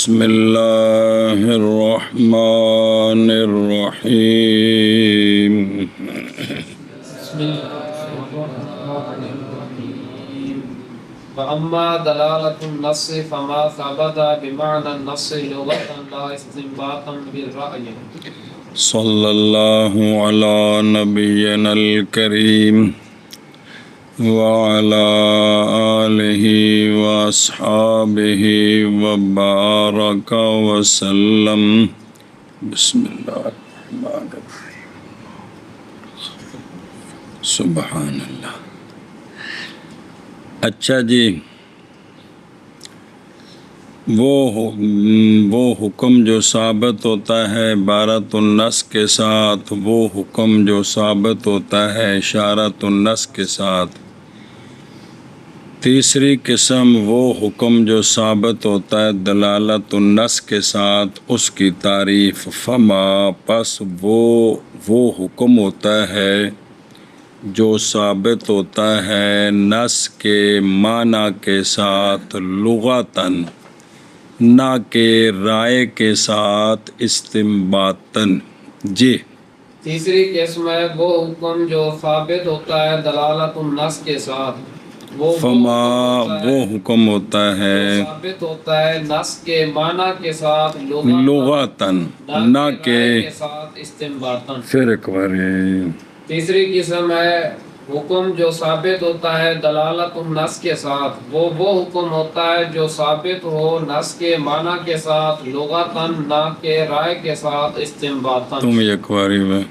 بسم اللہ الرحمن الرحیم فأما دلالة النص فما ثبت بمعنى النص لغة لا استنباطا بالرأي. صلی اللہ علی نبینا الکریم وعلی آلہ واصحابہ وبارک وسلم. بسم اللہ الرحمن الرحیم. سبحان اللہ. اچھا جی، وہ حکم جو ثابت ہوتا ہے عبارت النص کے ساتھ، وہ حکم جو ثابت ہوتا ہے اشارت النص کے ساتھ. تیسری قسم وہ حکم جو ثابت ہوتا ہے دلالت النص کے ساتھ، اس کی تعریف. فما پس وہ حکم ہوتا ہے جو ثابت ہوتا ہے نص کے معنی کے ساتھ لغتاً، نہ کہ رائے کے ساتھ استنباطاً. جی، تیسری قسم ہے وہ حکم جو ثابت ہوتا ہے دلالت النص کے ساتھ. فما وہ حکم ہوتا ہے ثابت ہوتا ہے نص کے معنی کے ساتھ لغتاً، نہ کہ رائے کے ساتھ استنباطاً. پھر ایک بار تیسری قسم ہے حکم جو ثابت ہوتا ہے دلالت النص کے ساتھ. وہ حکم ہوتا ہے جو ثابت ہو نص کے معنی کے ساتھ لغتاً، نہ کہ رائے کے ساتھ استنباطاً. تم ایک باری میں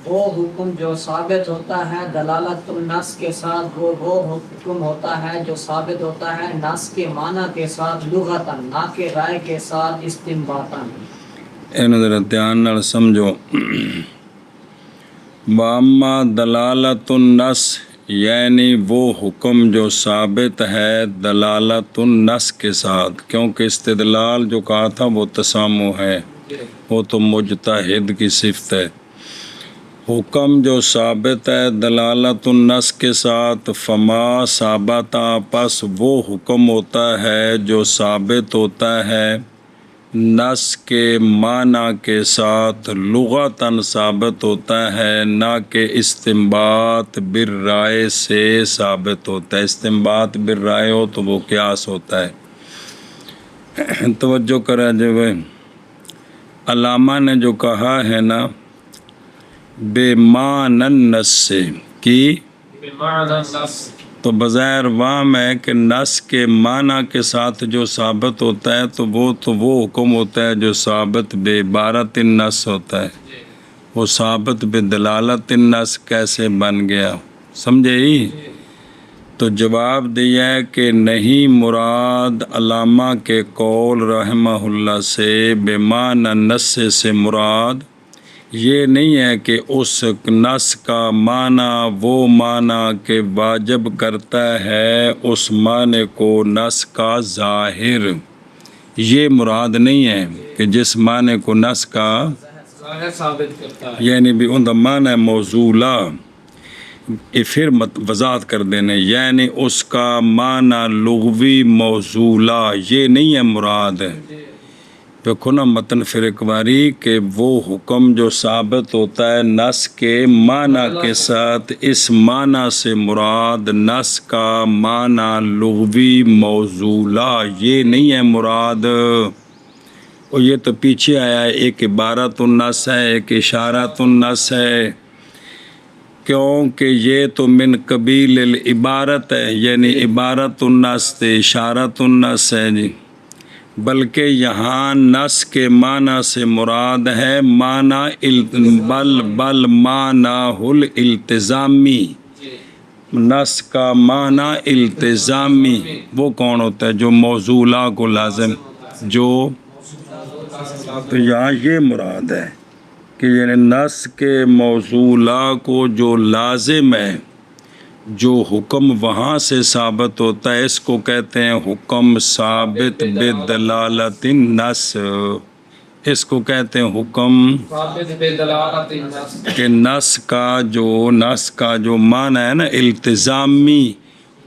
وہ حکم جو ثابت ہوتا ہے دلالت النص کے ساتھ، وہ حکم ہوتا ہے جو ثابت ہوتا ہے نص کے معنی کے ساتھ لغتاً، نہ کہ رائے کے ساتھ استنباطاً. اینو ذرا دھیان نال سمجھو. واما دلالت النص یعنی وہ حکم جو ثابت ہے دلالت النص کے ساتھ، کیونکہ استدلال جو کہا تھا وہ تسامح ہے، وہ تو مجتہد کی صفت ہے. حکم جو ثابت ہے دلالت النص کے ساتھ، فما ثابت پس وہ حکم ہوتا ہے جو ثابت ہوتا ہے نص کے معنی کے ساتھ لغتاً ثابت ہوتا ہے، نہ کہ استنباط بالرائے سے ثابت ہوتا ہے. استنباط بالرائے ہو تو وہ قیاس ہوتا ہے. توجہ کرا جو علامہ نے جو کہا ہے نا بے معنی النص سے کی، بمعنی النص تو بظاہر وام ہے کہ نص کے معنی کے ساتھ جو ثابت ہوتا ہے تو وہ حکم ہوتا ہے جو ثابت بے عبارت النص ہوتا ہے. وہ ثابت بے دلالت النص کیسے بن گیا؟ سمجھے ہی؟ تو جواب دیا ہے کہ نہیں مراد علامہ کے قول رحمہ اللہ سے بے معنی النص سے مراد یہ نہیں ہے کہ اس نص کا معنی وہ معنی کہ واجب کرتا ہے اس معنی کو نص کا ظاہر. یہ مراد نہیں ہے کہ جس معنی کو نص کا ظاہر ثابت کرتا ہے، یعنی بھی ان دا معنی موضوعہ پھر وضاحت کر دینے، یعنی اس کا معنی لغوی موضوعہ، یہ نہیں ہے مراد. دیکھو نا متن پھر ایک باری کہ وہ حکم جو ثابت ہوتا ہے نص کے معنی کے ساتھ، اس معنی سے مراد نص کا معنی لغوی موضوعہ، یہ نہیں ہے مراد. اور یہ تو پیچھے آیا ہے، ایک عبارت النص ہے، ایک اشارت النص ہے، کیونکہ یہ تو من قبیل العبارت ہے، یعنی عبارت النص تے اشارت النص ہے جی. بلکہ یہاں نص کے معنی سے مراد ہے معنی بل معنی الالتزامی. نص کا معنی التزامی وہ کون ہوتا ہے؟ جو موضوعہ کو لازم، جو تو یہاں یہ مراد ہے کہ یعنی نص کے موضوعہ کو جو لازم ہے، جو حکم وہاں سے ثابت ہوتا ہے، اس کو کہتے ہیں حکم ثابت بدلالت النص. اس کو کہتے ہیں حکم ثابت بدلالت النص کہ نص کا جو معنی ہے نا التزامی،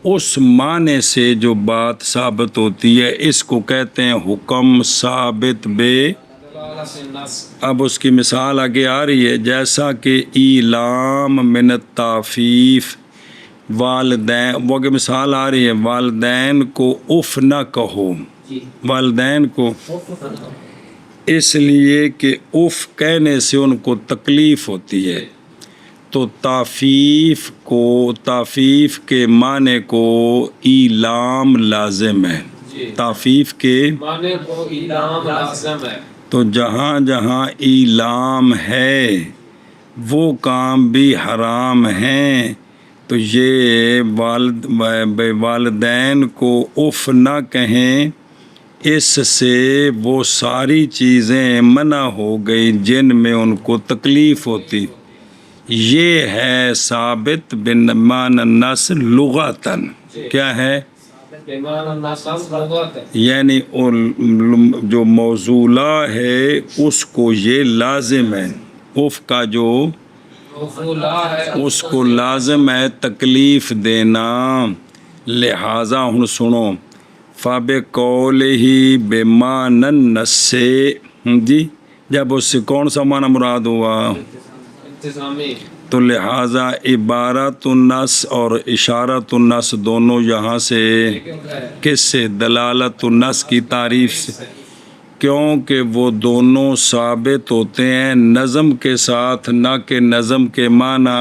اس معنی سے جو بات ثابت ہوتی ہے اس کو کہتے ہیں حکم ثابت بے. دلالت النص. اب اس کی مثال آگے آ رہی ہے، جیسا کہ ایلام من التعفیف والدین، وہ کہ مثال آ رہی ہے والدین کو اف نہ کہو، جی والدین کو اس لیے کہ اف کہنے سے ان کو تکلیف ہوتی ہے، تو تعفیف کے معنی کو ایلام لازم ہے، جی تعفیف کے معنی کو اعلام لازم ہے. تو جہاں جہاں ایلام ہے وہ کام بھی حرام ہیں، تو یہ والدین کو اف نہ کہیں، اس سے وہ ساری چیزیں منع ہو گئی جن میں ان کو تکلیف ہوتی. یہ ہے ثابت بمعنی النص لغتاً. کیا ہے؟ بمعنی النص لغت ہے. یعنی جو موصولہ ہے اس کو یہ لازم ہے، اف کا جو موصولہ ہے اس کو لازم ہے تکلیف دینا. لہٰذا ہن سنو، فَبِقَوْلِهِ بِمَعنِى النَّصِّ، جی جب اس سے کون سا معنی مراد ہوا؟ انتظامی. تو لہٰذا عبارت النص اور اشارت النص دونوں یہاں سے کس سے؟ دلالت النص کی تعریف سے، کیونکہ وہ دونوں ثابت ہوتے ہیں نظم کے ساتھ، نہ کہ نظم کے معنی.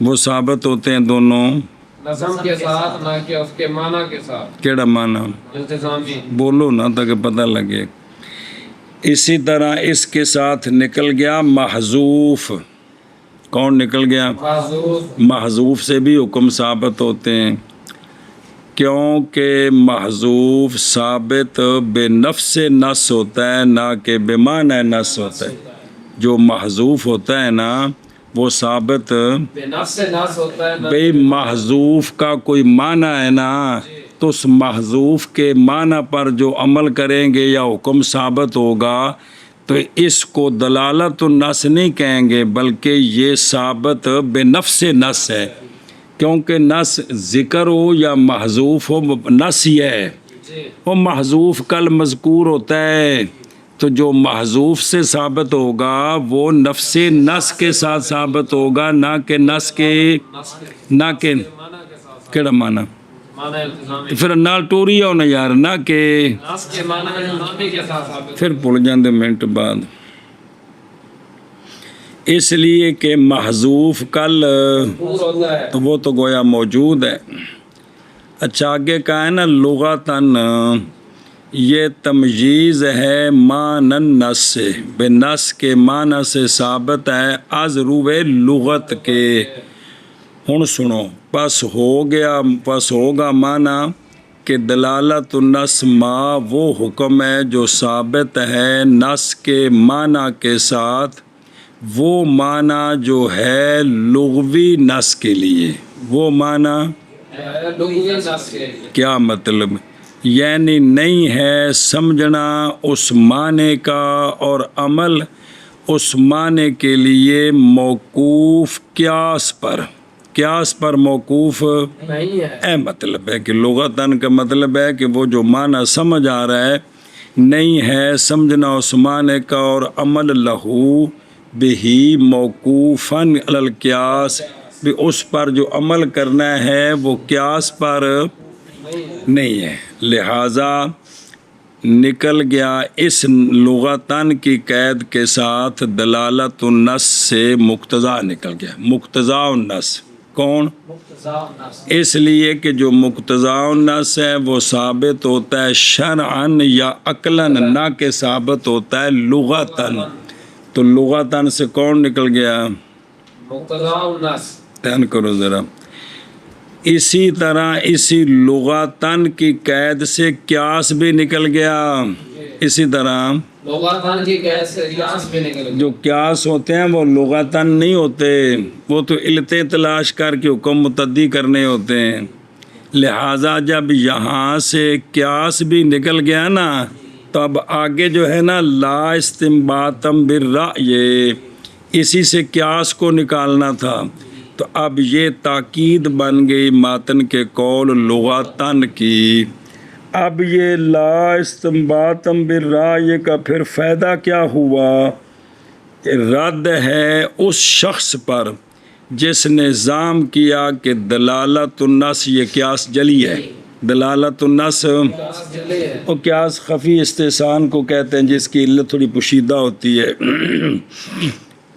وہ ثابت ہوتے ہیں دونوں نظم کے ساتھ نہ کہ اس کے معنی کے ساتھ. کیڑا معنی؟ انتظامی. بولو نا تاکہ پتہ لگے. اسی طرح اس کے ساتھ نکل گیا محذوف. کون نکل گیا؟ معذوف. محذوف سے بھی حکم ثابت ہوتے ہیں، کیونکہ محذوف ثابت بے نفس نص ہوتا ہے نہ کہ بے معنی نص ہوتا ہے. جو محذوف ہوتا ہے نا وہ ثابت بے نفس نص ہوتا ہے. بے محذوف کا کوئی معنی ہے نا، تو اس محذوف کے معنی پر جو عمل کریں گے یا حکم ثابت ہوگا تو اس کو دلالت النص نہیں کہیں گے، بلکہ یہ ثابت بے نفس نص ہے، کیونکہ نص ذکر ہو یا محذوف ہو نص یہ ہے. وہ محذوف کل مذکور ہوتا ہے، تو جو محذوف سے ثابت ہوگا وہ نفس نص کے ساتھ ثابت ہوگا، نہ کہ نص کے، نہ کہ کیڑا معنی معنی انتظامی. پھر نال ٹوری ہونا یار، نہ کہ نص کے معنی انتظامی کے ساتھ ثابت. پھر بھول جاندے منٹ بعد. اس لیے کہ محذوف کل پور ہوتا ہے. تو وہ تو گویا موجود ہے. اچھا آگے کا ہے نا لغتاً، یہ تمجیز ہے معنی النص سے، بے نص کے معنی سے ثابت ہے از روئے لغت کے. ہن سنو، پس ہوگا معنی کہ دلالت النص ما وہ حکم ہے جو ثابت ہے نص کے معنی کے ساتھ، وہ معنی جو ہے لغوی نص کے لیے. وہ معنی لغوی نص کے. کیا مطلب؟ یعنی نہیں ہے سمجھنا اس معنی کا اور عمل اس معنی کے لیے موقوف قیاس پر موقوف نہیں ہے. اے مطلب ہے کہ لغتاً کا مطلب ہے کہ وہ جو معنی سمجھ آ رہا ہے نہیں ہے سمجھنا اس معنی کا اور عمل لہو بہی موقوفاً علی القیاس، بھی اس پر جو عمل کرنا ہے وہ قیاس پر نہیں ہے. لہٰذا نکل گیا اس لغتاً کی قید کے ساتھ دلالت النص سے مقتضا نکل گیا. مقتضا النص کون؟ اس لیے کہ جو مقتضا النص ہے وہ ثابت ہوتا ہے شرعاً یا عقلاً، نہ کہ ثابت ہوتا ہے لغتاً. تو لغتاً سے کون نکل گیا؟ مقتضا النص. دھیان کرو ذرا. اسی طرح اسی لغتاً کی قید سے قیاس بھی نکل گیا. اسی طرح لغتاً کی قید سے قیاس بھی نکل گیا. جو قیاس ہوتے ہیں وہ لغتاً نہیں ہوتے، وہ تو علتیں تلاش کر کے حکم متعدی کرنے ہوتے ہیں. لہٰذا جب یہاں سے قیاس بھی نکل گیا نا تو اب آگے جو ہے نا لا استنباطً بالرأی، اسی سے قیاس کو نکالنا تھا. تو اب یہ تاکید بن گئی ماتن کے قول لغاتن کی. اب یہ لا استنباطم بالرائے کا پھر فائدہ کیا ہوا کہ رد ہے اس شخص پر جس نے ظام کیا کہ دلالت النص یہ قیاس جلی ہے. دلالت النص اور قیاس خفی استحسان کو کہتے ہیں جس کی علت تھوڑی پوشیدہ ہوتی ہے.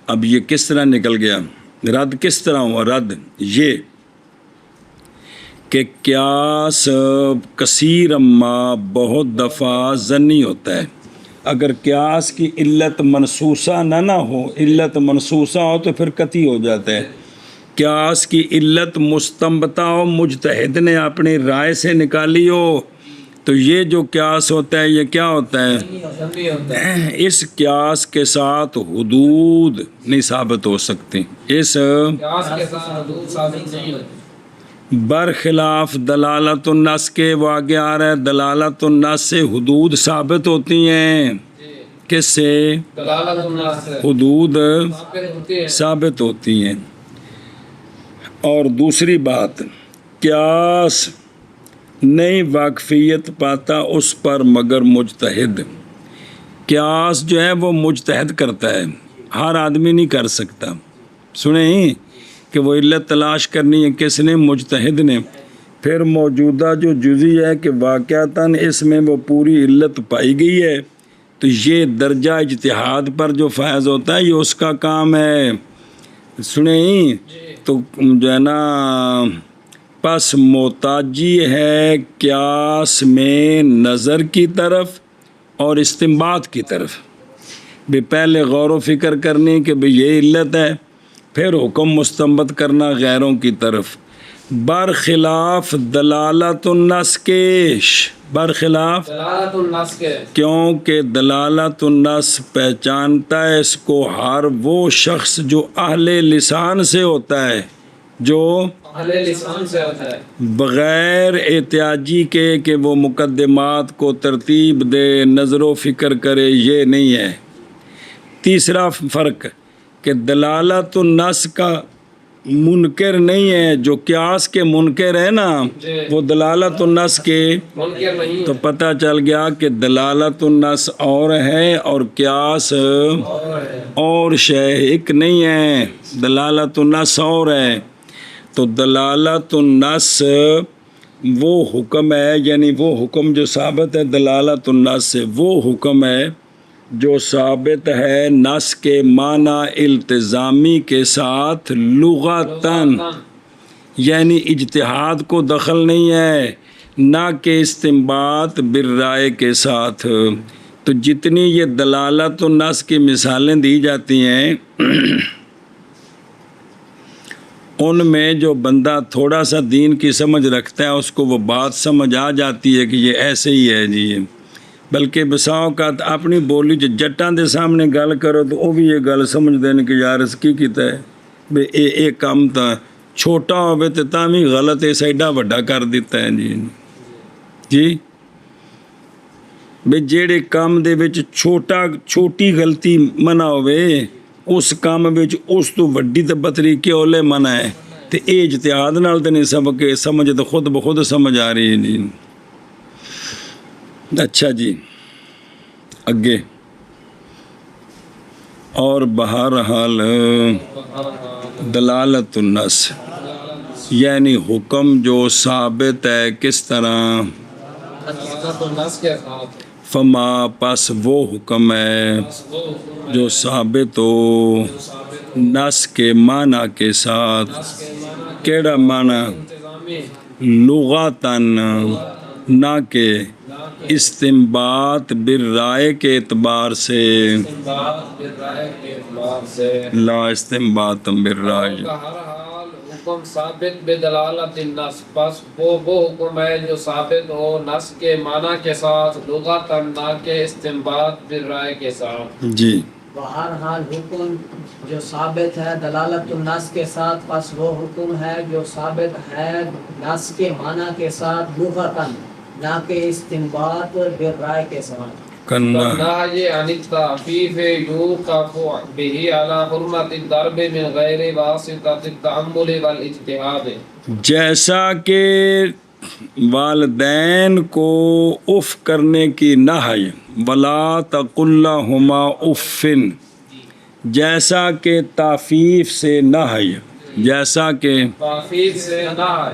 اب یہ کس طرح نکل گیا رد کس طرح ہوا رد یہ کہ قیاس کثیر اما بہت دفعہ ظنی ہوتا ہے. اگر قیاس کی علت منصوصہ نہ ہو علت منصوصہ ہو تو پھر قطعی ہو جاتا ہے. قیاس کی علت مستنبطہ ہو مجتہد نے اپنی رائے سے نکالی ہو تو یہ جو قیاس ہوتا ہے یہ کیا ہوتا ہے. اس قیاس کے ساتھ حدود نہیں ثابت ہو سکتی. اس برخلاف دلالت النص کے واقع آ رہا ہے. دلالت النص سے حدود ثابت ہوتی ہیں. کس سے حدود ثابت ہوتی ہیں. اور دوسری بات قیاس نئی واقفیت پاتا اس پر مگر مجتہد. قیاس جو ہے وہ مجتہد کرتا ہے ہر آدمی نہیں کر سکتا. سنیں کہ وہ علت تلاش کرنی ہے کس نے مجتہد نے. پھر موجودہ جو جزی ہے کہ واقعتاً اس میں وہ پوری علت پائی گئی ہے تو یہ درجہ اجتہاد پر جو فائز ہوتا ہے یہ اس کا کام ہے. سنیں تو جو ہے نا پس محتاجی ہے قیاس میں نظر کی طرف اور استنباط کی طرف. بھی پہلے غور و فکر کرنی کہ بھی یہ علت ہے پھر حکم مستنبط کرنا غیروں کی طرف. برخلاف دلالت النص کیش برخلاف کیونکہ دلالت النص پہچانتا ہے اس کو ہر وہ شخص جو اہل لسان سے ہوتا ہے جو بغیر احتیاجی کے کہ وہ مقدمات کو ترتیب دے نظر و فکر کرے یہ نہیں ہے. تیسرا فرق کہ دلالت النص کا منکر نہیں ہے. جو قیاس کے منکر ہے نا وہ دلالت النص کے تو پتہ چل گیا کہ دلالت النص اور ہے اور قیاس اور شے ایک نہیں ہے. دلالت النص اور ہے تو دلالت النص وہ حکم ہے یعنی وہ حکم جو ثابت ہے دلالت النص سے وہ حکم ہے جو ثابت ہے نص کے معنی التزامی کے ساتھ لغتاً یعنی اجتہاد کو دخل نہیں ہے نہ کہ استنباط بالرائے کے ساتھ. تو جتنی یہ دلالت النص کی مثالیں دی جاتی ہیں ان میں جو بندہ تھوڑا سا دین کی سمجھ رکھتا ہے اس کو وہ بات سمجھ آ جاتی ہے کہ یہ ایسے ہی ہے جی. بلکہ بسا اوقات اپنی بولی جو جٹاں دے سامنے گل کرو تو وہ بھی یہ گل سمجھ دین کہ یار اس کی کیتا ہے بے اے کام تا چھوٹا ہوئے تو تامی غلط ہے سیڈا وڈا کر دیتا ہے جی بے جیڑے کام دے وچ چھوٹی غلطی منع ہوئے اس کام وچ اس تو وڈی تے بتری کیوں لے منع ہے تے اے اجتہاد نال تے نہیں سب کے سمجھ تو خود بخود سمجھ آ رہی ہے جی. اچھا جی اگے اور بہرحال دلالت النص یعنی حکم جو ثابت ہے کس طرح فما پس وہ حکم ہے جو ثابت ہو نص کے معنی کے ساتھ. کیڑا معنی لغتاً نہ کہ استنباط بالرائے کے اعتبار سے لا استنباط بالرائے حکم ثابت بدلالت النص پس وہ حکم ہے جو ثابت ہو نص کے معنی کے ساتھ لغتاً نہ کہ استنباط بالرائے کے ساتھ. جی بہرحال حکم جو ثابت ہے دلالت النص کے ساتھ پس وہ حکم ہے جو ثابت ہے نص کے معنی کے ساتھ لغتاً نہ کہ استنباط بالرائے کے ساتھ. کرنا والنهي عن التعفيف يوقف به على حرمة الضرب من غير واسطة التأمل والاجتهاد. جیسا کہ والدین کو اف کرنے کی نہی ولا تقل لہما اف، جیسا کہ تعفیف سے نہی، جیسا کہ تعفیف سے نہی.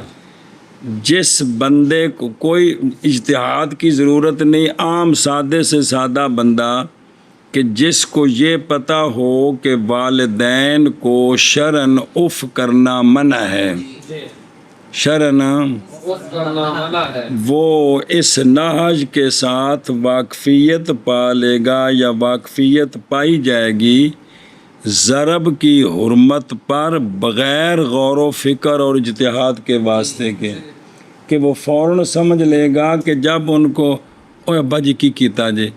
جس بندے کو کوئی اجتہاد کی ضرورت نہیں، عام سادے سے سادہ بندہ کہ جس کو یہ پتہ ہو کہ والدین کو شرعاً اف کرنا منع ہے، شرعاً اف کرنا منع ہے، وہ اس نہج کے ساتھ واقفیت پا لے گا یا واقفیت پائی جائے گی ضرب کی حرمت پر بغیر غور و فکر اور اجتہاد کے واسطے کے، کہ وہ فوراً سمجھ لے گا کہ جب ان کو اوے ابا جی کی کیتا جی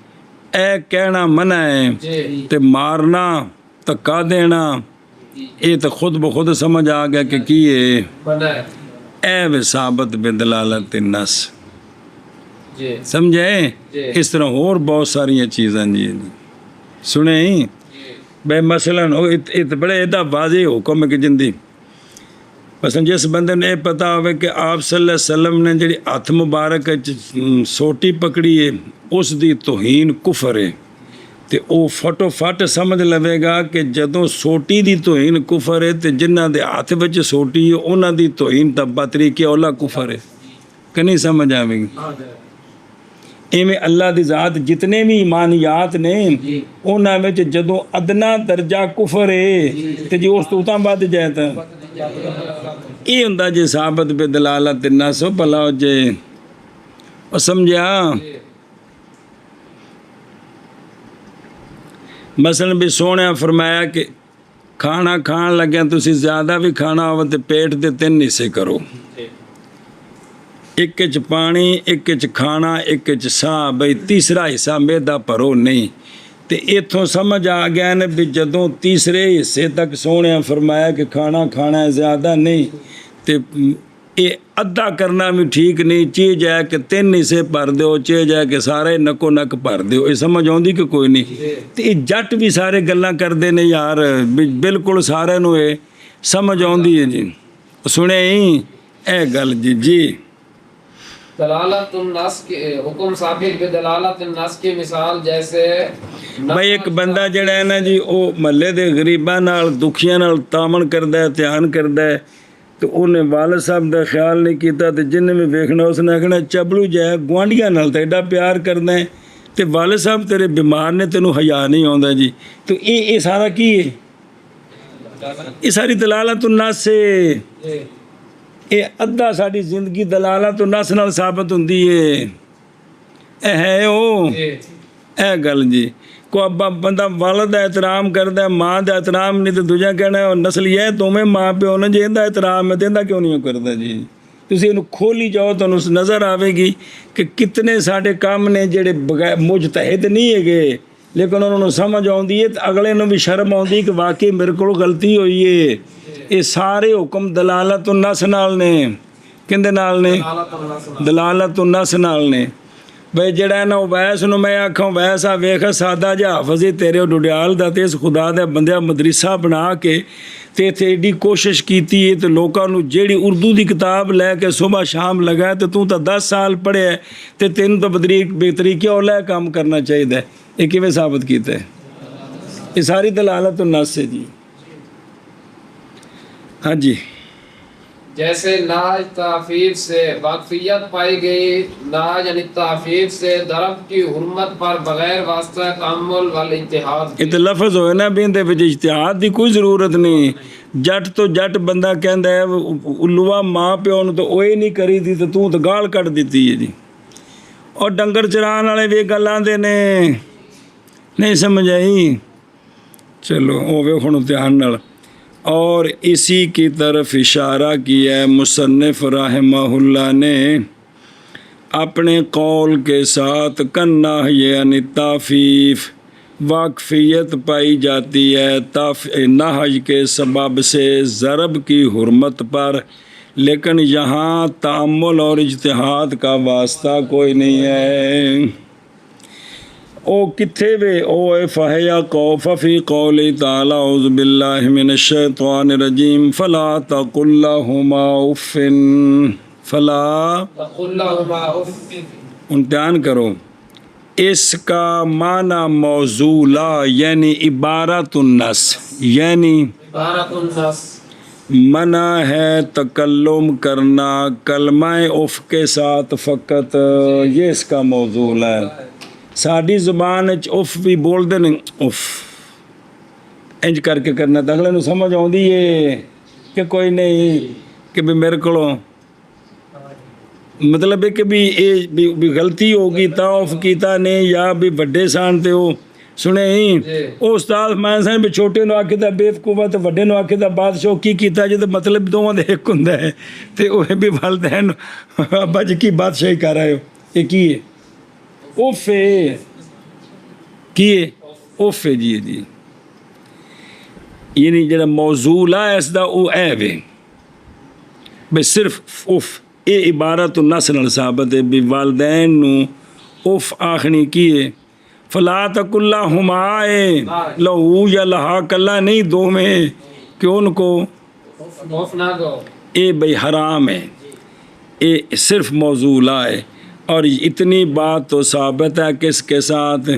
اے کہنا منع ہے تے مارنا تکا دینا یہ تو خود بخود سمجھ آ گیا کہ کیے منع ہے. اے ثابت بدلالت النص، جی سمجھے؟ جی. اس طرح اور بہت ساری چیزیں جی سنیں بے مثلاً بڑے ایڈا واضح حکم ہے کہ جندی مثلا جس بندے نے یہ پتا ہوئے کہ آپ صلی اللہ علیہ وسلم نے جڑی ہاتھ مبارک سوٹی پکڑی ہے اس دی توہین کفر ہے تے او فٹو فٹ سمجھ لوے گا کہ جدوں سوٹی دی توہین کفر ہے تے جنہ دے ہاتھ وچ سوٹی ہے انہاں دی توہین تا بطریقے اولا کفر ہے کہ نہیں سمجھ آوے گی؟ ایویں اللہ دی ذات جتنے بھی ایمانیات نے انہاں وچ جدوں ادنا درجہ کفر ہے تے جی اس تو تاں ود جائے تا یہ ہوندا جی ثابت بدلالت النص بھلا ہو جے او سمجھا؟ مثلا بھی سونے فرمایا کہ کھانا کھان لگیا تسی زیادہ بھی کھانا ہو تے پیٹ دے 3 حصے کرو، ایک چ پانی، ایک چ کھانا، ایک چ ساہ، بھئی تیسرا حصہ میدا بھرو نہیں. تے ایتھوں سمجھ آ گیا نے بھی جدوں تیسرے حصے تک سونے فرمایا کہ کھانا کھانا ہے زیادہ نہیں تے یہ ادھا کرنا بھی ٹھیک نہیں، چاہے جائے کہ 3 حصے بھر دیو، چاہے جائے کہ سارے نکو نک بھر دیو. یہ سمجھ آؤندی کہ کوئی نہیں؟ تے یہ جٹ بھی سارے گلاں کردے نے یار، بالکل سارے نو یہ سمجھ آؤندی ہے جی. سنے ہی اے گل جی جی دلالت النص کے حکم ثابت بدلالت النص کی مثال جیسے بھائی ایک بندہ جڑا ہے نا جی وہ محلے دے غریباں نال دکھیاں نال تامن کردا ہے، دھیان کردا ہے تو انہیں والد صاحب دا خیال نہیں کیتا تے جن میں ویکھنا اس نے آکھنا چبلو جائے گوانڈیاں نال تے ایڈا پیار کردا ہے تے والد صاحب تیرے بیمار نے تینوں حیا نہیں آوندا جی. تو یہ سارا کی ہے؟ یہ ساری دلالت النص سے یہ ادھا ساری زندگی دلالت النص نال ثابت ہوندی ہے. اے ہے او اے گل جی کو ابا بندہ والد دا احترام کردا ہے، ماں دا احترام نہیں تو دوجا کہنا ہے نسل یہ تمہیں ماں پیو نے جی دا احترام ہے دیندا کیوں نہیں کردا جی. تسی اینو کھولی جاؤ تو نظر آوے گی کہ کتنے ساڈے کام نے جڑے بغیر مجتہد نہیں ہے لیکن انہوں نے سمجھ آؤندی ہے اگلے نو بھی شرم آؤندی کہ واقعی میرے کو غلطی ہوئی ہے. یہ سارے حکم دلالت النص نال نے. کندے نال نے؟ دلالت النص نال نے. بھئی جڑا ہے نا ویس نو میں آکھاں ویسا ویکھ سادہ جا حافظ تیرے ڈڈیال دا تے اس خدا دے بندہ مدرسہ بنا کے تے ایڈی کوشش کیتی ہے تے لوکاں نو جیڑی اردو دی کتاب لے کے صبح شام لگا تے تو 10 سال پڑھے ہے تے تین تو بطریقے اولا کام کرنا چاہیے. یہ کیویں ثابت کیتا ہے؟ یہ ساری دلالت النص ہے جی. ہاں جی جیسے ناج تعفیف سے واقفیت پائی گئی، ناج یعنی تعفیف سے ضرب کی حرمت پر بغیر واسطہ تأمل والاجتہاد. یہ تو لفظ ہوئے نا بھی اندے وچ اجتہاد دی کوئی ضرورت نہیں. جٹ تو جٹ بندہ کہندا ہے الوا ماں پیو نوں تو اوے نہیں کری دی تو گال کٹ دیتی ہے جی. اور ڈنگر چران والے بھی گل آندے نے نہیں سمجھ آئی. چلو ہوے ہن دھیان نال. اور اسی کی طرف اشارہ کیا ہے مصنف رحمہ اللہ نے اپنے قول کے ساتھ کنہ یعنی تعفیف واقفیت پائی جاتی ہے نہج کے سبب سے ضرب کی حرمت پر، لیکن یہاں تأمل اور اجتہاد کا واسطہ کوئی نہیں ہے. او کتھے وے او اے فہیا قوف فی قول تعالی اعوذ باللہ من الشیطان الرجیم فلا تقل لہما اف فلا تقل لهما اف امتحان کرو اس کا معنی موضوع یعنی عبارت النص یعنی عبارت النص منع ہے تکلم کرنا کلمہ اف کے ساتھ فقط یہ اس کا موضوع ہے ساڈی زبان اف بھی بول دے نہیں اف انج کر کے کرنا تو اگلے نو سمجھ آؤندی ہے کہ کوئی نہیں کہ بھی میرے کو مطلب ہے کہ بھی یہ بھی غلطی ہوگی تا اف کیتا نے یا بھی بڑے سان تے وہ سنے ہی وہ استاد میں سن بھی چھوٹے نو آکھے دا بیوقوف تے وڈے نو آکھے دا بادشاہ کی کیتا جے مطلب دوواں دے ایک ہوندا ہے تے وہ بھی والدین ابا جی کی بادشاہی کر رہے ہو یہ کی ہے اوف ہے کی ہے اوف ہے جی جی یعنی جڑا موضوع ہے اس دا او اے وے بے صرف اوف یہ عبارت النص نال ثابت ہے بھی والدین نو اوف آخنی کی ہے فلا تقل لہما لہو یا لہا کلا نہیں دو میں کہ ان کو اف نہ دو اے بھئی حرام ہے اے صرف موضوع ہے اور اتنی بات تو ثابت ہے کس کے ساتھ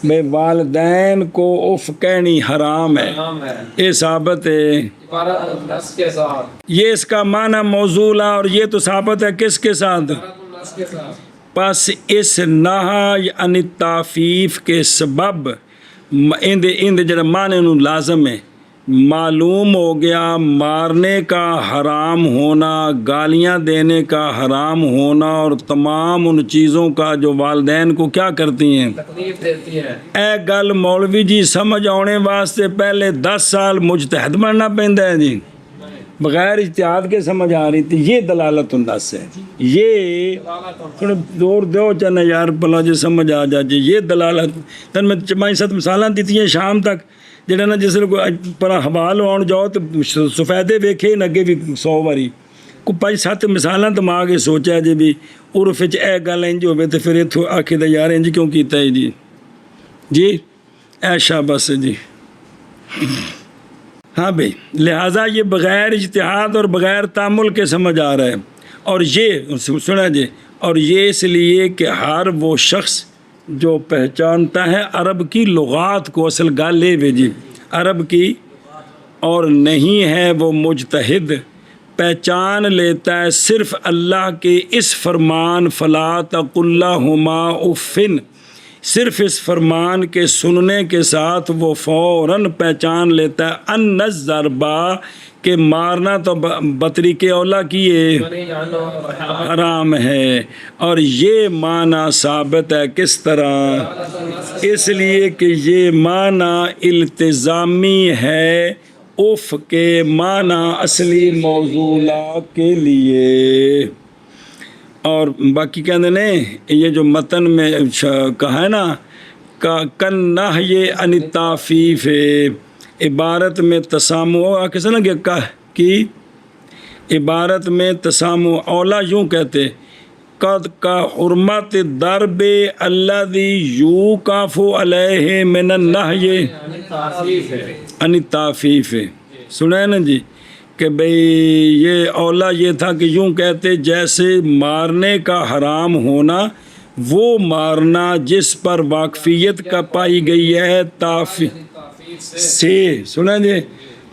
بے والدین کو اف کہنی حرام ہے نام ہے یہ ثابت ہے عبارت النص کے ساتھ یہ اس کا معنی موضوع اور یہ تو ثابت ہے کس کے ساتھ عبارت النص کے ساتھ پس اس نہی عن التعفیف کے سبب اند جڑا معنی نو لازم ہے معلوم ہو گیا مارنے کا حرام ہونا گالیاں دینے کا حرام ہونا اور تمام ان چیزوں کا جو والدین کو کیا کرتی ہیں تکلیف دیتی ہے اے گل مولوی جی سمجھ آنے واسطے پہلے 10 سال مجتہد بننا پیندا ہے جی بغیر اجتہاد کے سمجھ آ رہی تھی یہ دلالت النص ہے یہ تھوڑے دور دیو چاہنا یار بلا جی سمجھ آ جا جی یہ دلالت تن میں چمائی 7 مثالاں دیتی ہیں شام تک جڑا نا جس کوئی پر حوال آن جاؤ تو سفیدے ویکھے اگے بھی 100 واری کو 5-7 مثالاں تو ماں کے سوچا جی بھی عرف وچ اے گل انج ہوے تے پھر اتھوں آکھے تے یار انج کیوں کیتا ہے جی جی اے شاباش جی ہاں بھائی لہٰذا یہ بغیر اجتہاد اور بغیر تعامل کے سمجھ آ رہا ہے اور یہ سنا جی اور یہ اس لیے کہ ہر وہ شخص جو پہچانتا ہے عرب کی لغات کو اصل گل لے جی عرب کی اور نہیں ہے وہ مجتہد پہچان لیتا ہے صرف اللہ کے اس فرمان فلا تقل لہما اف صرف اس فرمان کے سننے کے ساتھ وہ فوراً پہچان لیتا ہے ان الضربہ کہ مارنا تو بطریق اولا کیے حرام ہے اور یہ معنی ثابت ہے کس طرح اس لیے کہ یہ معنی التزامی ہے اف کے معنی اصلی موضوع کے لیے اور باقی کہتے ہیں یہ جو متن میں کہا ہے نا کن نہی عن التعفیف عبارت میں تسامو کیسے نا کہ عبارت میں تسامو اولا یوں کہتے قد کا حرمت درب الذی یوقف علیہ من النہی عن التعفیف سنا ہے نا جی کہ بھئی یہ اولا یہ تھا کہ یوں کہتے جیسے مارنے کا حرام ہونا وہ مارنا جس پر واقفیت کا پائی گئی ہے سے سنا جی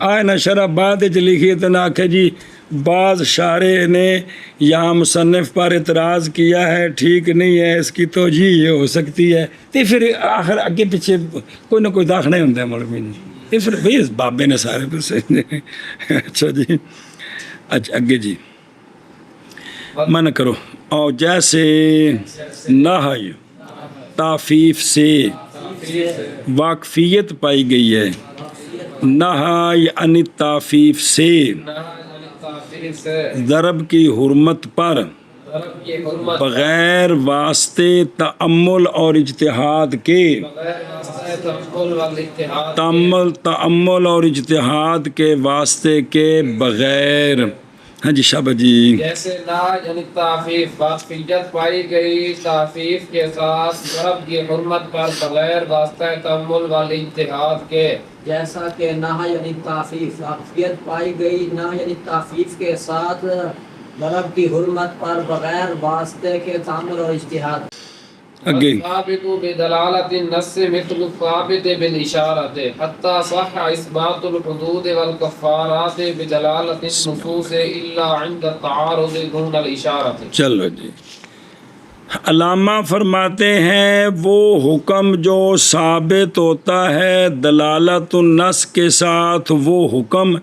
آئے نہ شرح بعد لکھی تو نہ آکھے جی بعض شارح نے یہاں مصنف پر اعتراض کیا ہے ٹھیک نہیں ہے اس کی توجیہ یہ ہو سکتی ہے تو پھر آخر آگے پیچھے کوئی نہ کوئی داخلہ ہی ہوتا ہے مولوی نے یہ پھر بھئی اس بابے نے سارے پر سجنے اچھا جی اچھا اگے جی من کرو اور جیسے نہی تعفیف سے واقفیت پائی گئی ہے نہی عن التعفیف سے ضرب کی حرمت پر بغیر واسطے تأمل اور اجتہاد کے تأمل اور اجتہاد کے واسطے کے بغیر ہاں جی شابہ جی. جیسے لا یعنی تعفیف واقفیت پائی گئی تعفیف کے ساتھ ضرب کی حرمت پر بغیر واسطہ تأمل والی اجتہاد کے. جیسا کہ نہ یعنی تعفیف واقفیت پائی گئی نہ یعنی تعفیف کے ساتھ ضرب کی حرمت پر بغیر واسطے کے تعامل اور اجتہاد. الثابت بدلالة النص مثل الثابت بالإشارة حتى صح إثبات الحدود والكفارات بدلالة النصوص إلا عند التعارض دون الإشارة. چلو جی. علامہ فرماتے ہیں وہ حکم جو ثابت ہوتا ہے دلالت النص کے ساتھ وہ حکم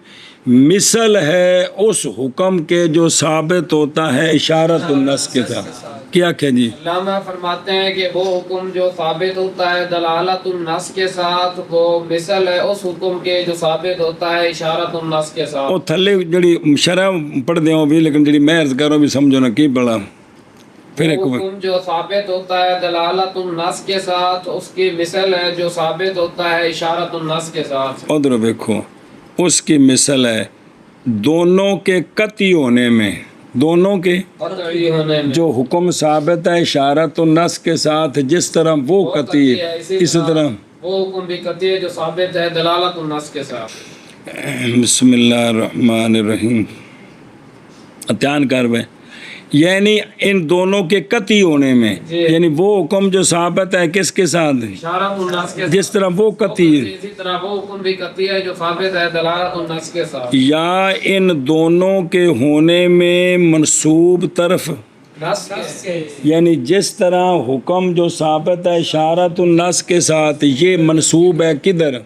مثل ہے اس حکم کے جو ثابت ہوتا ہے اشارت النص کے ساتھ. کیا کہ جی علامہ فرماتے ہیں کہ وہ حکم جو ثابت ہوتا ہے دلالت النص کے ساتھ وہ مثل ہے اس حکم کے جو ثابت ہوتا ہے اشارت النص کے ساتھ. وہ تھلے جڑی شرح پڑھ دیں بھی لیکن جڑی میں عرض کروں بھی سمجھو نا کی پڑھا پھر ایک حکم جو ثابت ہوتا ہے دلالت النص کے ساتھ اس کی مثل ہے جو ثابت ہوتا ہے اشارت النص کے ساتھ. ادھر دیکھو اس کی مثل ہے دونوں کے قطعی ہونے میں دونوں کے قطعی ہونے میں جو حکم ثابت ہے اشارت النص کے ساتھ جس طرح وہ قطعی ہے اسی طرح وہ حکم بھی قطعی ہے جو ثابت ہے دلالت النص کے ساتھ. بسم اللہ الرحمن الرحیم اتیان کر بے یعنی ان دونوں کے قطعی ہونے میں یعنی وہ حکم جو ثابت ہے کس کے ساتھ اشارت النص کے جس طرح وہ قطعی ہے اسی طرح وہ حکم بھی قطعی ہے جو ثابت ہے دلالت النص کے ساتھ. یا ان دونوں کے ہونے میں منسوب طرف نص کے یعنی جس طرح حکم جو ثابت ہے اشارت النص کے ساتھ یہ منسوب ہے کدھر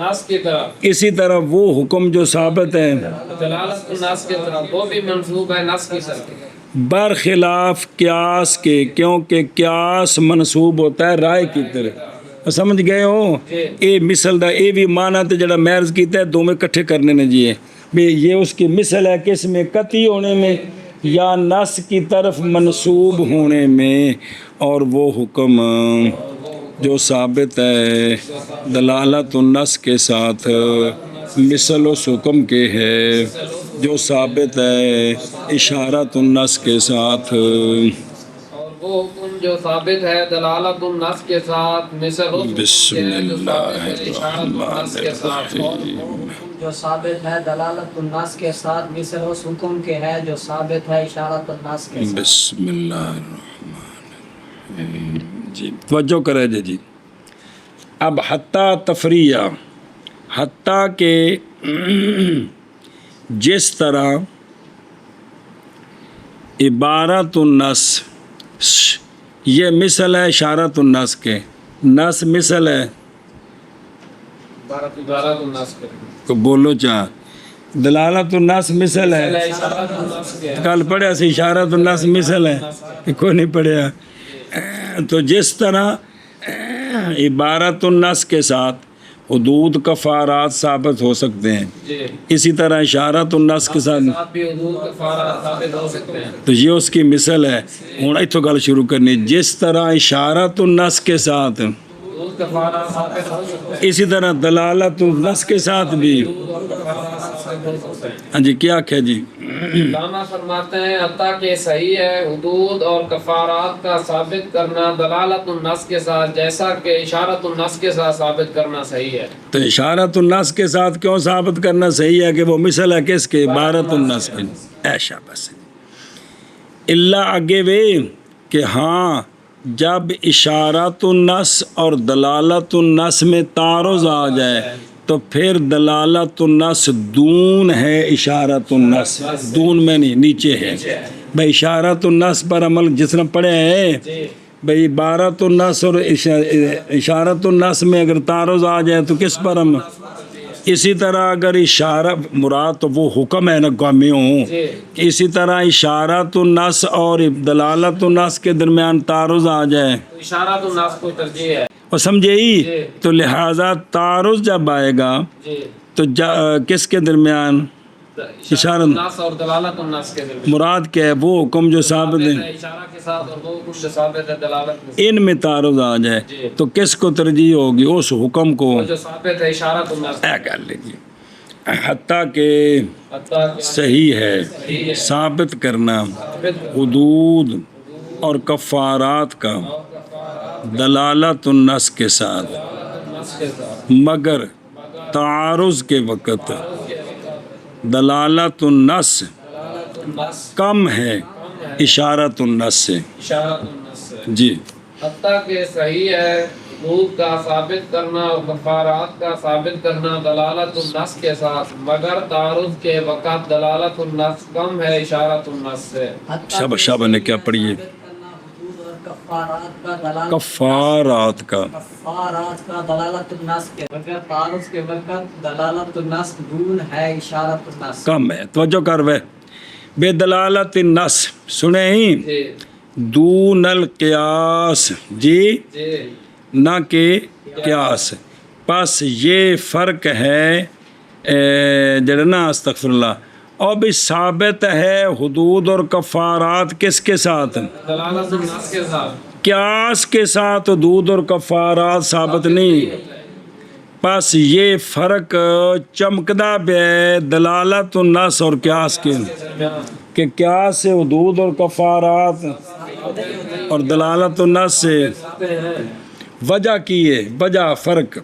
نص کی طرف اسی طرح وہ حکم جو ثابت ہے دلالت النص کی طرف وہ بھی منسوب ہے نص کی طرف برخلاف قیاس کے کیونکہ قیاس منسوب ہوتا ہے رائے کی طرف. سمجھ گئے ہو اے مثل دا اے بھی معنی تے جڑا میں عرض کیتا ہے دو میں اکٹھے کرنے نے جی بھی یہ اس کی مثل ہے کس میں قطعی ہونے میں یا نص کی طرف منسوب ہونے میں. اور وہ حکم جو ثابت ہے دلالت النص کے ساتھ مثل اس حکم کے ہے جو ثابت ہے اشارت النص کے ساتھ. اور وہ حکم جو ثابت ہے دلالت النص کے ساتھ مثل اس بسم حکم کے ہے جو اللہ ثابت ہے اشارت النص کے ساتھ. جو ثابت ہے دلالت النص کے ساتھ مثل اس حکم کے ہے جو ثابت ہے اشارت النص کے ساتھ. بسم اللہ الرحمن الرحیم. جی توجہ کرے جی. اب حتیٰ تفریع حتیٰ کہ جس طرح عبارت النص یہ مثل ہے اشارت النص کے نص مثل ہے دلالت النص کے تو بولو چاہ دلالت النص مثل ہے اشارت النص کے کل پڑھیا سی اشارت النص مثل ہے کوئی نہیں پڑھیا. تو جس طرح عبارت النص کے ساتھ حدود کفارات ثابت ہو سکتے ہیں جی اسی طرح اشارت النص کے ساتھ آپ بھی حدود کفارات ثابت ہو سکتے ہیں. تو یہ اس کی مثل ہے. ہوں اتوں گل شروع کرنی جس طرح اشارت النص کے ساتھ حدود کفارات ثابت ہو سکتے ہیں اسی طرح دلالت النص کے ساتھ بھی. ہاں جی کیا کہے جی علامہ فرماتے ہیں حتیٰ کہ صحیح ہے حدود اور کفارات کا ثابت کرنا دلالت النص کے ساتھ جیسا کہ اشارت النص کے ساتھ ثابت کرنا صحیح ہے. تو اشارت النص کے ساتھ کیوں ثابت کرنا صحیح ہے کہ وہ مثل ہے کس کے عبارت النص کے ایشا بس اللہ آگے وے کہ ہاں جب اشارت النص اور دلالت النص میں تعارض آ جائے تو پھر دلالت النص دون ہے اشارت النص دون میں نہیں نیچے ہے بھائی اشارت النص پر عمل جس نے پڑھے ہیں بھائی عبارت النص اور اشارت النص میں اگر تعارض آ جائے تو کس پر ہم اسی طرح اگر اشارہ مراد تو وہ حکم ہے نا گامیوں اسی طرح اشارت النص اور دلالت النص کے درمیان تعارض آ جائے اشارت النص کو ترجیح ہے اور سمجھے ہی تو لہٰذا تعارض جب آئے گا تو کس کے درمیان اشارت النص اور دلالت النص کے درمیان مراد کیا ہے وہ حکم جو ثابت ہے اشارہ کے ساتھ اور وہ حکم جو ثابت ہے دلالت کے ان میں تعارض آ جائے تو کس کو ترجیح ہوگی اس حکم کو جو ثابت ہے اشارت النص اے کر لیجیے حتیٰ کہ حتیٰ کہ صحیح ہے ثابت کرنا حدود اور کفارات کا دلالت النص کے ساتھ، نس کے ساتھ مگر تعارض کے وقت دلالت النص نس کم ہے اشارت النص سے۔ اشارت النس سے، جی حتیٰ کہ صحیح ہے حدود کا ثابت کرنا اور کفارات کا ثابت کرنا دلالت النص کے ساتھ، مگر تعارض کے وقت دلالت النص کم ہے اشارت النص سے۔ شابہ نے کیا پڑھی ہے؟ کفارات کا دلالت کفارات کا کفارات کا دلالت النص کے مگر تعارض کے وقت دلالت النص دون ہے اشارت النص۔ کم ہے، توجہ کر وے بے دلالت النص سنیں ہی جی دون القیاس، جی جی نہ کہ قیاس، پس یہ فرق ہے جڑا نا استغفر اللہ، اور بھی ثابت ہے حدود اور کفارات کس کے ساتھ؟ دلالت النص کے ساتھ، قیاس کے ساتھ حدود اور کفارات ثابت نہیں، پس یہ فرق چمکدا بے دلالت النص اور قیاس کے، کہ قیاس سے حدود اور کفارات اور دلالت النص سے وجہ کی ہے، وجہ فرق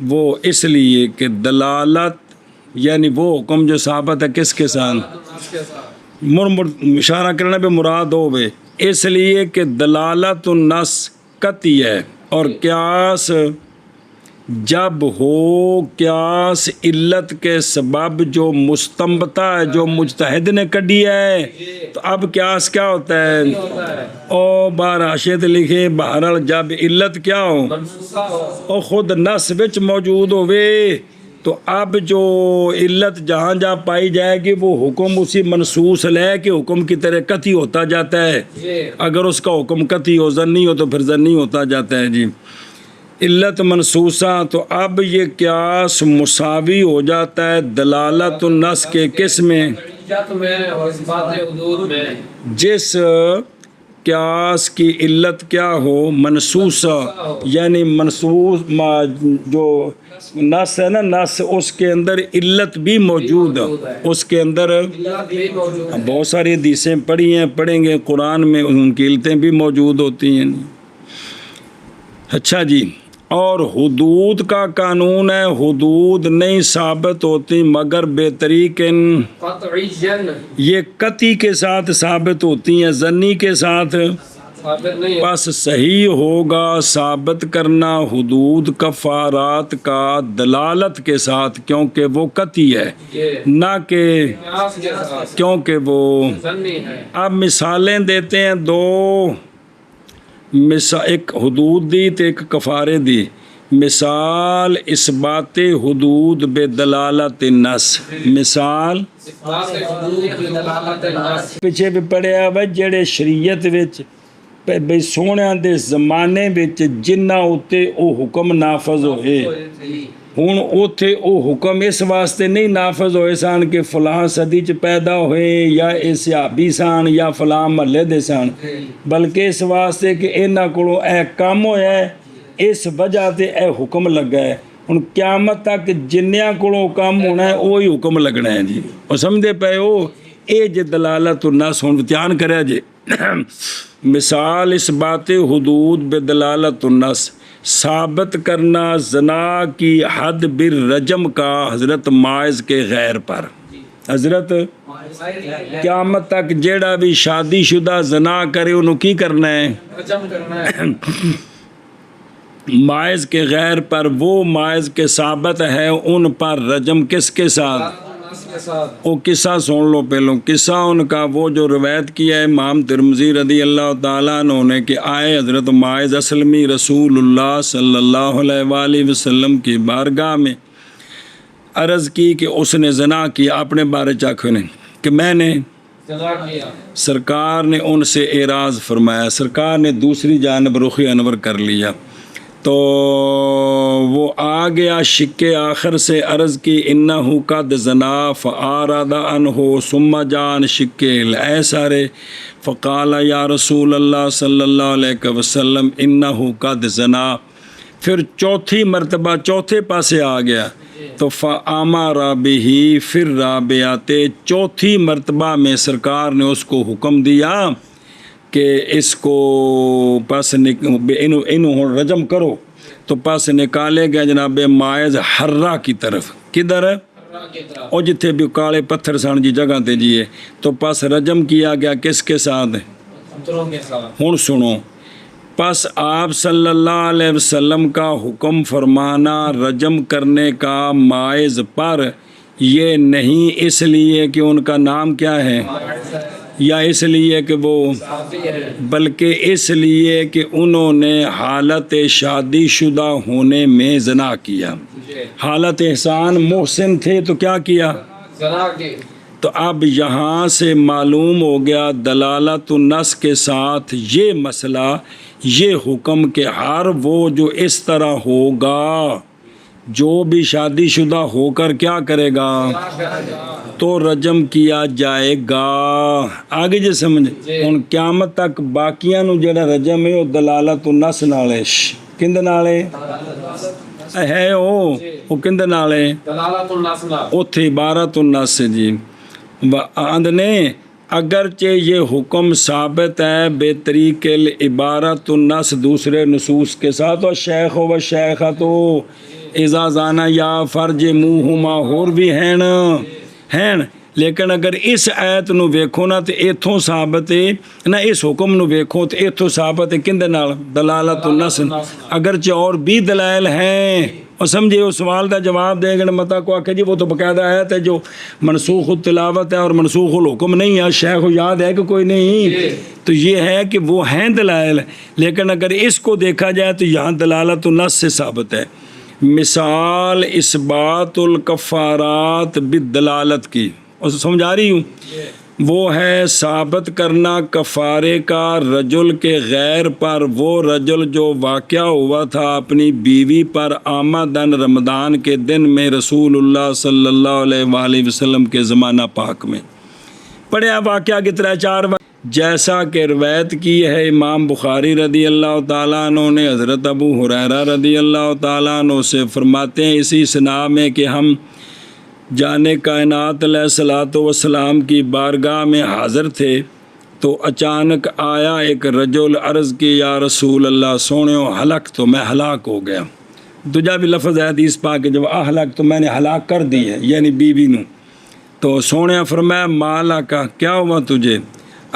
وہ اس لیے کہ دلالت یعنی وہ حکم جو ثابت ہے کس کے ساتھ نس کے ساتھ، اشارہ کرنے پہ مراد ہوئے، اس لیے کہ دلالت النص قطعی ہے، اور قیاس جب ہو قیاس علت کے سبب جو مستنبطہ ہے جو مجتہد نے کڈی ہے، تو اب قیاس کیا ہوتا ہے؟ او بار حاشیت لکھے بہرحال جب علت کیا ہو منصوصہ ہو، او خود نص وچ موجود ہوئے، تو اب جو علت جہاں جہاں پائی جائے گی وہ حکم اسی منصوص لے کہ حکم کی طرح قطعی ہوتا جاتا ہے، جی اگر اس کا حکم قطعی ہو ظنی ہو تو پھر ظنی ہوتا جاتا ہے۔ جی علت منصوصہ، تو اب یہ قیاس مساوی ہو جاتا ہے دلالت النص کے کس میں؟ حجت میں اور اثبات حدود میں، جس قیاس کی علت کیا ہو منصوصہ، یعنی منصوص جو نص ہے نا، نص اس کے اندر علت بھی موجود ہے، اس کے اندر علت بھی موجود ہے، بہت ساری حدیثیں پڑھی ہیں، پڑھیں گے قرآن میں ان کی علتیں بھی موجود ہوتی ہیں۔ اچھا جی، اور حدود کا قانون ہے حدود نہیں ثابت ہوتی مگر بے طریق قطعیاً یہ قطعی کے ساتھ ثابت ہوتی ہیں، ظنی کے ساتھ ثابت نہیں ہے، بس صحیح ہوگا ثابت کرنا حدود کفارات کا دلالت کے ساتھ، کیونکہ وہ قطعی ہے، یہ نہ کہ قیاس کے ساتھ کیونکہ وہ۔ ظنی ہے۔ اب مثالیں دیتے ہیں دو، ایک حدود دی تو ایک کفارے دی۔ مثال اثبات حدود بے دلالت النص، مثال اثبات حدود بدلالت النص، پیچھے بھی پڑھیا وا جڑے شریعت وچ بھئی سونیاں دے زمانے وچ جنہ اُتے او حکم نافذ ہوئے، ہن اوتھے او حکم اس واسطے نہیں نافذ ہوئے سن کہ فلاں صدی چ پیدا ہوئے یا اے صحابی سن یا فلاں محلے دے سن، بلکہ اس واسطے کہ انہاں کولوں اے کام ہویا ہے، اس وجہ تے اے حکم لگا ہے۔ ہن قیامت تک جنیاں کولوں کام ہونا ہے وہی حکم لگنا ہے جی، اور سمجھدے پئے ہو؟ اے جے دلالت النص ہن دھیان کریا جے مثال اس بات حدود بے دلالت النص، ثابت کرنا زنا کی حد بالرجم کا حضرت ماعز کے غیر پر، حضرت قیامت تک جیڑا بھی شادی شدہ زنا کرے انہوں کی کرنا ہے؟ رجم کرنا ہے، ماعز کے غیر پر، وہ ماعز کے ثابت ہے ان پر رجم کس کے ساتھ؟ نص کے ساتھ، وہ قصہ سن لو پہلو، قصہ ان کا وہ جو روایت کیا ہے امام ترمذی رضی اللہ تعالیٰ عنہ نے کہ آئے حضرت ماعز اسلمی رسول اللہ صلی اللہ علیہ وآلہ وسلم کی بارگاہ میں، عرض کی کہ اس نے زنا کیا، اپنے بارے چاکھو نے کہ میں نے جزا کیا، سرکار نے ان سے اعراض فرمایا، سرکار نے دوسری جانب رخ انور کر لیا، تو وہ آ گیا شک آخر سے عرض کی انہو قد زنا فآراد عنہ ثم جان شک الایسر فقال یا رسول اللہ صلی اللہ علیہ وسلم انہو قد زنا، پھر چوتھی مرتبہ چوتھے پاسے آ گیا تو فَأَمَرَ بِهِ پھر رابعات چوتھی مرتبہ میں سرکار نے اس کو حکم دیا کہ اس کو پس انہوں رجم کرو، تو پس نکالے گئے جناب مائز حرہ کی طرف، کدھر اور جتھے بھی کالے پتھر سن جی جگہ تے جیے، تو پس رجم کیا گیا کس کے ساتھ؟ ہن سنو، پس آپ صلی اللہ علیہ وسلم کا حکم فرمانا رجم کرنے کا مائز پر یہ نہیں اس لیے کہ ان کا نام کیا ہے یا اس لیے کہ وہ، بلکہ اس لیے کہ انہوں نے حالت شادی شدہ ہونے میں زنا کیا، حالت احسان محسن تھے تو کیا کیا؟ تو اب یہاں سے معلوم ہو گیا دلالت النص کے ساتھ یہ مسئلہ، یہ حکم کہ ہر وہ جو اس طرح ہوگا، جو بھی شادی شدہ ہو کر کیا کرے گا تو رجم کیا جائے گا۔ آگے جی سمجھ، ان قیامت تک باقیاں نو جڑا رجم ہے وہ دلالت النص نال ہے، کند نال ہے وہ کند نال ہے؟ دلالت النص نال، اوتھے عبارت النص جی آندنے اگرچہ یہ حکم ثابت ہے بے طریق عبارت النص دوسرے نصوص کے ساتھ، اور شیخ و شیخۃ اذا زانا یا فرج منہما اور بھی ہیں، لیکن اگر اس آیت نو ویکھو نا تو ایتھوں ثابت ہے نہ، اس حکم نو ویکھو تو ایتھوں ثابت ہے کندے نال؟ دلالت النص، اگرچہ اور بھی دلائل ہیں، اور سمجھے اس سوال دا جواب دے گا متا کو آکھے جی وہ تو باقاعدہ آیت ہے جو منسوخ التلاوت ہے اور منسوخ الحکم نہیں ہے، شیخ کو یاد ہے کہ کوئی نہیں، تو یہ ہے کہ وہ ہیں دلائل، لیکن اگر اس کو دیکھا جائے تو یہاں دلالت النص سے ثابت ہے۔ مثال اثبات الکفارات بالدلالت کی، اور سمجھا رہی ہوں، وہ ہے ثابت کرنا کفارے کا رجل کے غیر پر وہ رجل جو واقع ہوا تھا اپنی بیوی پر آمدن رمضان کے دن میں رسول اللہ صلی اللہ علیہ وآلہ وسلم کے زمانہ پاک میں۔ پڑھیا واقعہ کی طرح 4 جیسا کہ روایت کی ہے امام بخاری رضی اللہ تعالیٰ عنہ نے حضرت ابو ہریرہ رضی اللہ تعالیٰ عنہ سے فرماتے ہیں اسی سنا میں کہ ہم جانے کائنات علیہ الصلوۃ والسلام کی بارگاہ میں حاضر تھے تو اچانک آیا ایک رجل، عرض کی یا رسول اللہ سونیو ہلاک تو میں ہلاک ہو گیا۔ دوجا بھی لفظ ہے حدیث پاک کہ جب ہلاک تو میں نے ہلاک کر دی ہے، یعنی بیوی نو، تو سونے فرمایا مالا کا کیا ہوا تجھے؟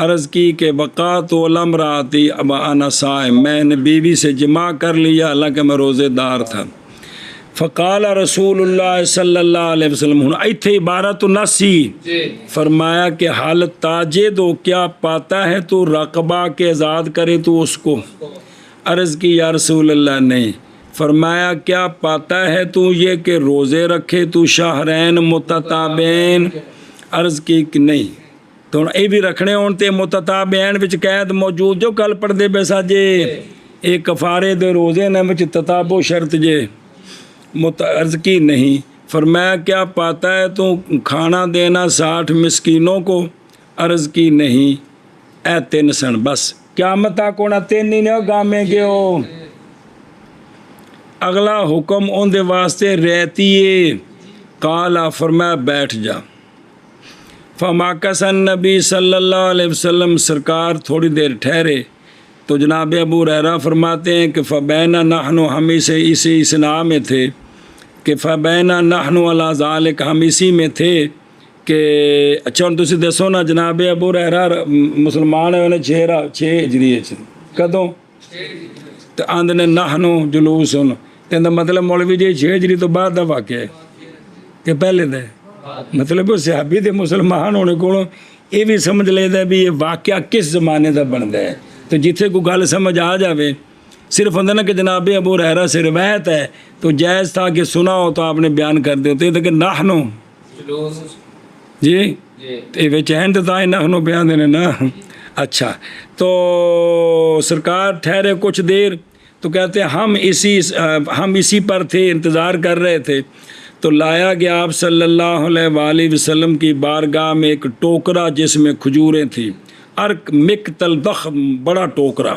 عرض کی کہ وقعت الامراتی اب انا صائم، میں نے بیوی سے جماع کر لیا حالانکہ میں روزے دار تھا۔ فقال رسول اللہ صلی اللہ علیہ وسلم، ایتھے عبارت النصی، فرمایا کہ حالت تاجد ہو کیا پاتا ہے تو رقبہ کے آزاد کرے تو اس کو؟ عرض کی یا رسول اللہ نہیں۔ فرمایا کیا پاتا ہے تو یہ کہ روزے رکھے تو شہرین متتابعین؟ عرض کی کہ نہیں۔ تو یہ بھی رکھنے ہون تے متتابعین وچ قید موجود جو کل پڑھ دے بیسا جے ایک کفارے دے روزے نے وچ تتابع شرط جے، عرض کی نہیں۔ فرمایا کیا پاتا ہے تو کھانا دینا 60 مسکینوں کو؟ عرض کی نہیں۔ اے 3 سن بس قیامت تک ہونا 3 ہی نہیں گامے گے ہو۔ اگلا حکم ان دے واسطے رہتی ہے، قالا فرمایا بیٹھ جا۔ فماکث النبی صلی اللہ علیہ وسلم، سرکار تھوڑی دیر ٹھہرے تو جناب ابو ہریرہ فرماتے ہیں کہ فبینا نحن، ہم اسی اسنا میں تھے کہ فبینا نحن علی ذالک، ہم اسی میں تھے کہ اچھا ہوں تسی دسو نا جناب ابو ہریرہ مسلمان ہونے 6 ہجری کدوں؟ تو آندنے نحن جلوس ہوں، تو مطلب مولوی جی 6 ہجری تو بعد دا واقعہ ہے کہ پہلے دے، مطلب وہ صحابی دے مسلمان ہونے کو یہ بھی سمجھ لیتا بھی یہ واقعہ کس زمانے دا بنتا ہے، تو جتھے کوئی گل سمجھ آ جاوے، صرف ہوتا نا کہ جناب ابو ہریرہ سے روایت ہے تو جائز تھا کہ سنا ہو تو آپ نے بیان کر دے، تو یہ تھا کہ نحنو جی یہ چہن تو تھا نحنو بیان دینے نا۔ اچھا تو سرکار ٹھہرے کچھ دیر تو کہتے ہیں ہم اسی پر تھے، انتظار کر رہے تھے، تو لایا گیا آپ صلی اللہ علیہ وآلہ وسلم کی بارگاہ میں ایک ٹوکرا جس میں کھجوریں تھیں، ارک مکتل ضخم بڑا ٹوکرا۔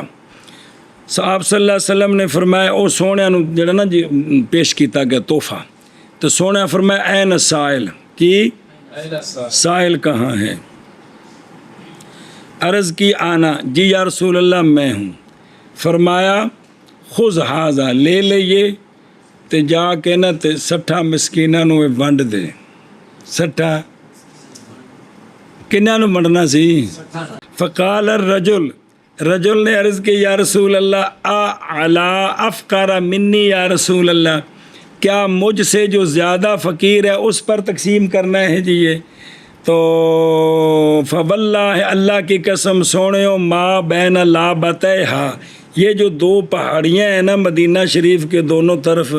آپ صلی اللہ علیہ وسلم نے فرمایا او سونے جڑا نا جی پیش کیتا گیا تحفہ، تو سونے فرمایا این سائل کی أين السائل؟ سائل کہاں ہے؟ عرض کی آنا، جی یا رسول اللہ میں ہوں۔ فرمایا خذ ھذا، لے لے یہ تے جا کے نا تے 60 مسکیناں نوں ونڈ دے۔ 60 کنہاں نوں ونڈنا سی؟ فقال الرجل، رجل نے عرض کی یا رسول اللہ اعلی افقر منی یا رسول اللہ، کیا مجھ سے جو زیادہ فقیر ہے اس پر تقسیم کرنا ہے جی یہ؟ تو فواللہ، اللہ کی قسم سوڑیو، ما بین لابتیہا، یہ جو 2 پہاڑیاں ہیں نا مدینہ شریف کے دونوں طرف،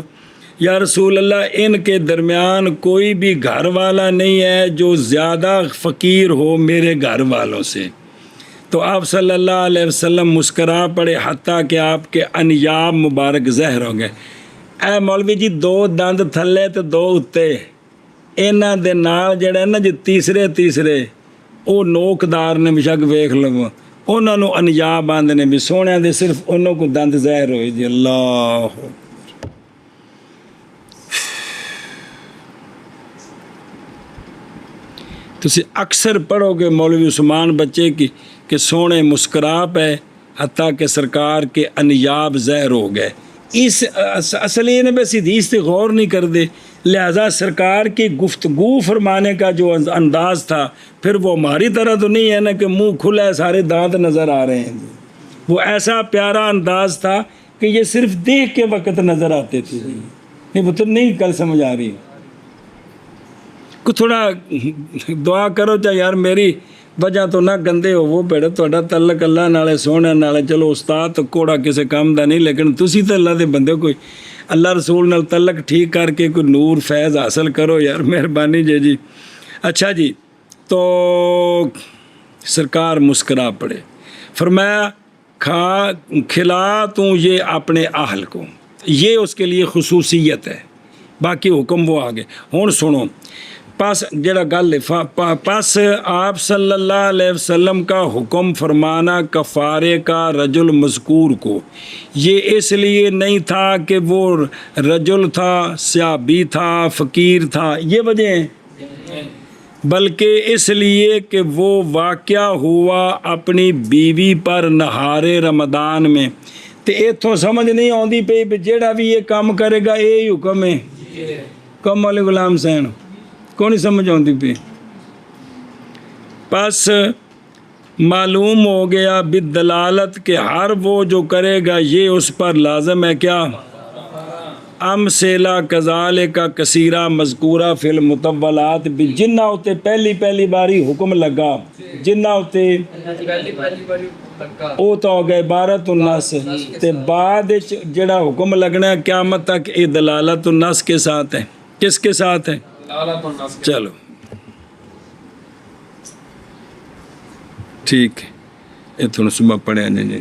یا رسول اللہ ان کے درمیان کوئی بھی گھر والا نہیں ہے جو زیادہ فقیر ہو میرے گھر والوں سے۔ تو آپ صلی اللہ علیہ وسلم مسکرا پڑے حتیٰ کہ آپ کے انیاب مبارک زہر ہو گئے۔ اے مولوی جی 2 دند تھلے تے 2 اتے، انہاں دے نال جڑا نا جی تیسرے او نوکدار نے بشک ویکھ لو، انہاں نوں انیاب آندے نے بھی سونے دے صرف انہوں کو دند زہر ہوئے جی۔ اللہ تسی اکثر پڑھو گے مولوی عثمان بچے کی کہ سونے مسکرا پہ حتیٰ کہ سرکار کے انیاب زہر ہو گئے۔ اس اصل یہ بس حدیث سے غور نہیں کر دے، لہذا سرکار کی گفتگو فرمانے کا جو انداز تھا پھر وہ ہماری طرح تو نہیں ہے نا کہ منہ کھلا ہے سارے دانت نظر آ رہے ہیں، وہ ایسا پیارا انداز تھا کہ یہ صرف دیکھ کے وقت نظر آتے تھے۔ نہیں وہ تو نہیں کل سمجھ آ رہی، کو تھوڑا دعا کرو چاہے یار میری وجہ تو نہ گندے ہو وہ پیڑ تھوڑا تعلق اللہ نالے سونے نالے، چلو استاد تو کوڑا کسی کام دا نہیں لیکن تسی تو اللہ دے بندے کوئی اللہ رسول نال تعلق ٹھیک کر کے کوئی نور فیض حاصل کرو یار، مہربانی جی۔ اچھا جی، تو سرکار مسکرا پڑے، فرمایا کھلا تو یہ اپنے اہل کو، یہ اس کے لیے خصوصیت ہے، باقی حکم وہ آگے۔ ہون سنو، پس جڑا گل پس آپ صلی اللہ علیہ وسلم کا حکم فرمانا کفارے کا رجل مذکور کو، یہ اس لیے نہیں تھا کہ وہ رجل تھا، سیابی تھا، فقیر تھا، یہ وجہ ہے، بلکہ اس لیے کہ وہ واقعہ ہوا اپنی بیوی پر نہار رمضان میں، تے ایتھوں سمجھ نہیں آندی پئی جیڑا بھی یہ کام کرے گا یہی حکم ہے، کم والے غلام سین کو نہیں سمجھ آتی پی۔ پس معلوم ہو گیا بدلالت کہ ہر وہ جو کرے گا یہ اس پر لازم ہے کیا؟ امثلہ کذالک کثیرہ مذکورہ فی المطولات، بھی جنہ ہوتے پہلی باری حکم لگا، جنہ ہوتے او تو ہو گئے عبارت الناس، تے بعد جڑا حکم لگنا ہے قیامت تک یہ دلالت الناس کے ساتھ ہے، کس کے ساتھ ہے؟ چلو ٹھیک ہے، یہ تھوڑا صبح پڑھے جی۔